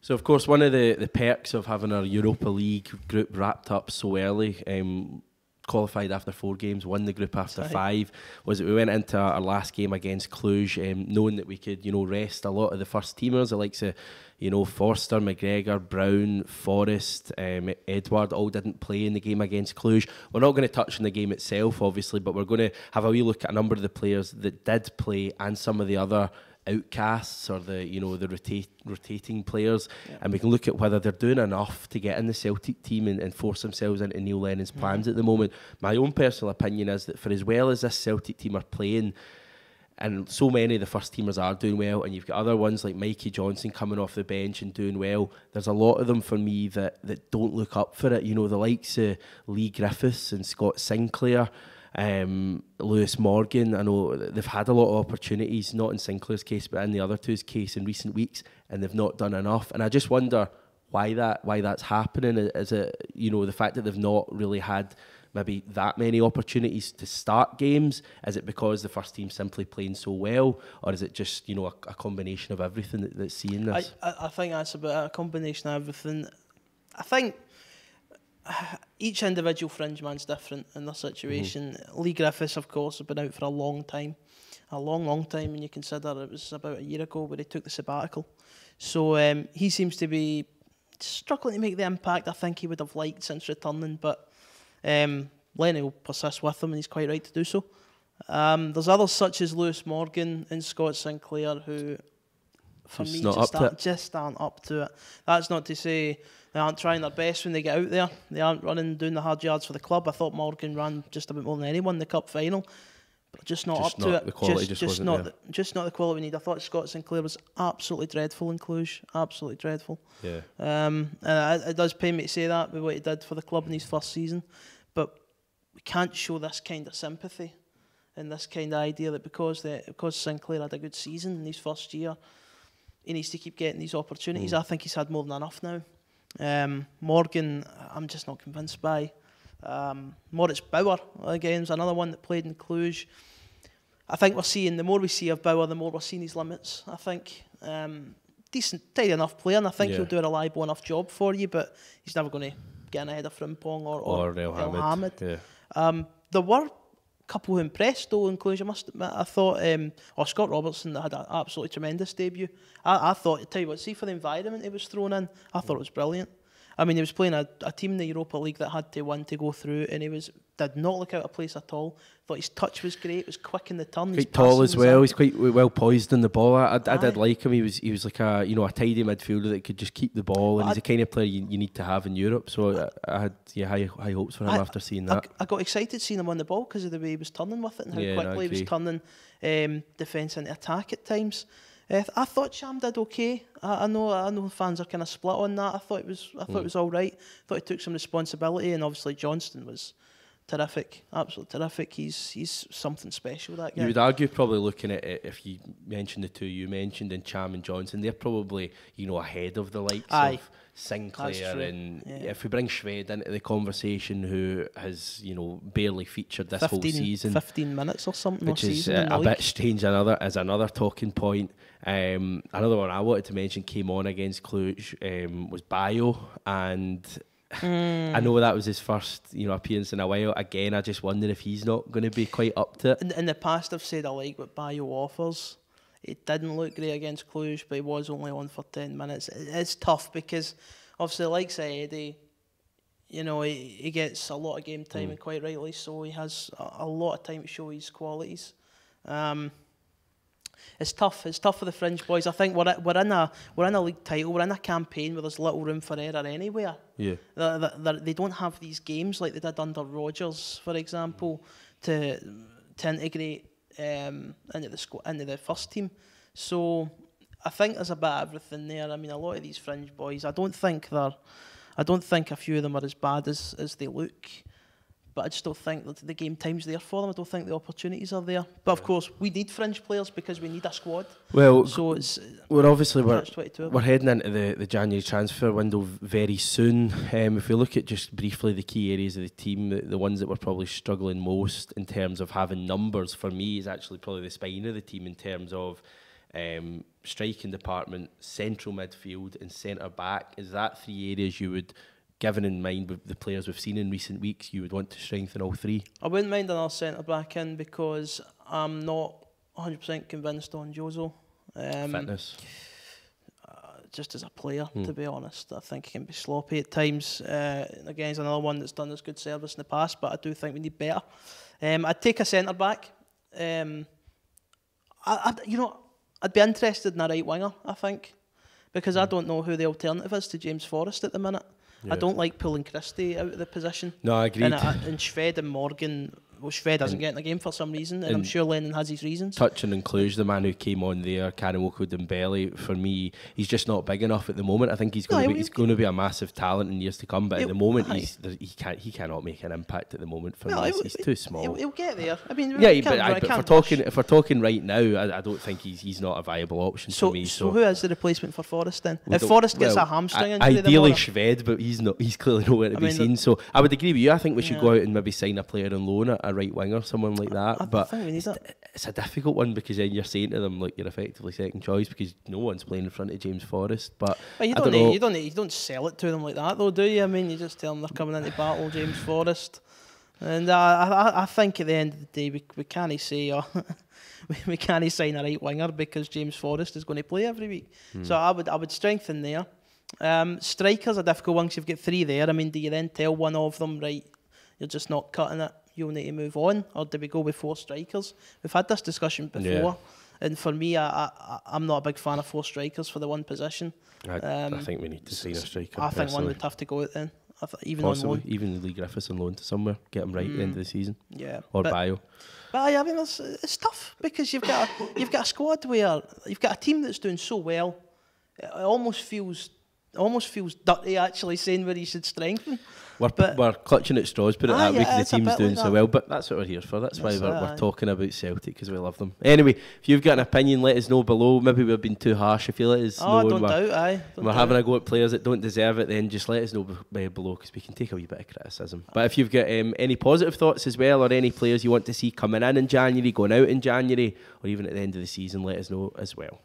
So, of course, one of the perks of having our Europa League group wrapped up so early, qualified after 4 games, won the group after 5, was that we went into our last game against Cluj, knowing that we could, rest a lot of the first teamers, the likes of, Forster, McGregor, Brown, Forrest, Edward, all didn't play in the game against Cluj. We're not going to touch on the game itself, obviously, but we're going to have a wee look at a number of the players that did play and some of the other outcasts or the rotating players, and we can look at whether they're doing enough to get in the Celtic team and force themselves into Neil Lennon's plans at the moment. My own personal opinion is that for as well as this Celtic team are playing, and so many of the first teamers are doing well, and you've got other ones like Mikey Johnson coming off the bench and doing well, there's a lot of them for me that don't look up for it. The likes of Lee Griffiths and Scott Sinclair, Lewis Morgan. I know they've had a lot of opportunities, not in Sinclair's case but in the other two's case in recent weeks, and they've not done enough, and I just wonder why that's happening. Is it the fact that they've not really had maybe that many opportunities to start games? Is it because the first team's simply playing so well, or is it just a combination of everything that's seeing this? I think that's about a combination of everything. I think each individual fringe man's different in their situation. Lee Griffiths, of course, has been out for a long time, long time, when you consider it was about a year ago where he took the sabbatical. So he seems to be struggling to make the impact I think he would have liked since returning, but Lenny will persist with him, and he's quite right to do so. There's others such as Lewis Morgan and Scott Sinclair who, for me, just aren't up to it. That's not to say they aren't trying their best when they get out there. They aren't doing the hard yards for the club. I thought Morgan ran just about more than anyone in the cup final, but just not up to it. The quality just wasn't there. Just not the quality we need. I thought Scott Sinclair was absolutely dreadful in Cluj. Absolutely dreadful. Yeah. And it does pain me to say that with what he did for the club in his first season, but we can't show this kind of sympathy and this kind of idea that because Sinclair had a good season in his first year, he needs to keep getting these opportunities. I think he's had more than enough now. Morgan, I'm just not convinced by. Moritz Bauer, again, is another one that played in Cluj. I think the more we see of Bauer, the more we're seeing his limits. I think decent, tidy enough player, and I think he'll do a reliable enough job for you, but he's never going to get in ahead of Frimpong or El Hamid. Yeah. There were a couple who impressed though in Cluj, I must admit. I thought Scott Robertson had an absolutely tremendous debut. I thought, tell you what, see, for the environment he was thrown in, I thought it was brilliant. I mean, he was playing a team in the Europa League that had to win to go through, and he did not look out of place at all. Thought his touch was great, was quick in the turn. Quite tall as well. He's quite well poised on the ball. I did like him. He was like a tidy midfielder that could just keep the ball, and he's the kind of player you need to have in Europe. So I had high hopes for him after seeing that. I got excited seeing him on the ball because of the way he was turning with it and how quickly he was turning defence into attack at times. I thought Sham did okay. I know fans are kind of split on that. I thought it was all right. I thought he took some responsibility, and obviously Johnston was terrific, absolutely terrific. He's something special, that guy. You would argue, probably looking at it, if you mentioned the two you mentioned, and Cham and Johnson, they're probably ahead of the likes of Sinclair, and if we bring Shved into the conversation, who has barely featured this whole season, 15 minutes or something, which is a bit strange. Another talking point. Another one I wanted to mention came on against Cluj was Bayo, and I know that was his first appearance in a while. Again, I just wonder if he's not going to be quite up to it. In the past, I've said I like what Bayo offers. It didn't look great against Cluj, but he was only on for 10 minutes. It's tough because obviously, like Eddie, he gets a lot of game time, and quite rightly so. He has a lot of time to show his qualities. It's tough. It's tough for the fringe boys. I think we're in a league title. We're in a campaign where there's little room for error anywhere. Yeah. They don't have these games like they did under Rodgers, for example, to integrate into the first team. So I think there's a bit of everything there. I mean, a lot of these fringe boys, I don't think a few of them are as bad as they look. But I just don't think that the game time's there for them. I don't think the opportunities are there. But of course, we need fringe players because we need a squad. Well, so we're heading into the January transfer window very soon. If we look at just briefly the key areas of the team, the ones that were probably struggling most in terms of having numbers for me is actually probably the spine of the team in terms of striking department, central midfield and centre-back, is that 3 areas you would, given in mind with the players we've seen in recent weeks, you would want to strengthen all 3? I wouldn't mind another centre-back in because I'm not 100% convinced on Jozo. Fitness. Just as a player, to be honest. I think he can be sloppy at times. Again, he's another one that's done us good service in the past, but I do think we need better. I'd take a centre-back. I'd be interested in a right winger, I think, because I don't know who the alternative is to James Forrest at the minute. Yeah. I don't like pulling Christie out of the position. No, I agree. And Shved and Morgan, well, Shved doesn't get in the game for some reason, and I'm sure Lennon has his reasons. Touching and Cluj, the man who came on there, Kanawoko Dembele, for me, he's just not big enough at the moment. I think he's going to be a massive talent in years to come, but at the moment he cannot make an impact at the moment for me. He's too small. He'll get there. I mean, but if we're talking right now, I don't think he's not a viable option for me. So who is the replacement for Forrest then? If Forrest gets a hamstring injury, ideally Shved, but he's clearly nowhere to be seen. So I would agree with you. I think we should go out and maybe sign a player on loan, a right winger, someone like that. But I think we need it's a difficult one because then you're saying to them like you're effectively second choice because no one's playing in front of James Forrest. But you don't sell it to them like that though, do you? I mean, you just tell them they're coming into battle, James Forrest. And I think at the end of the day we can't say we can't sign a right winger because James Forrest is going to play every week. So I would strengthen there. Strikers are difficult ones. You've got 3 there. I mean, do you then tell one of them, right, you're just not cutting it, you'll need to move on, or do we go with 4 strikers? We've had this discussion before, and for me, I'm not a big fan of 4 strikers for the one position. I think we need to sign a striker. I think one would have to go out then, even possibly on loan. Even Lee Griffiths on loan to somewhere, get him right at the end of the season. Yeah, or Bio. But I mean, it's tough because you've got a squad where you've got a team that's doing so well. It almost feels dirty actually saying where you should strengthen. We're clutching at straws, put it that way, because the team's doing so well. But that's what we're here for. That's why we're talking about Celtic, because we love them. Anyway, if you've got an opinion, let us know below. Maybe we've been too harsh. If you let us know we're having a go at players that don't deserve it, then just let us know below, because we can take a wee bit of criticism. But if you've got any positive thoughts as well, or any players you want to see coming in January, going out in January, or even at the end of the season, let us know as well.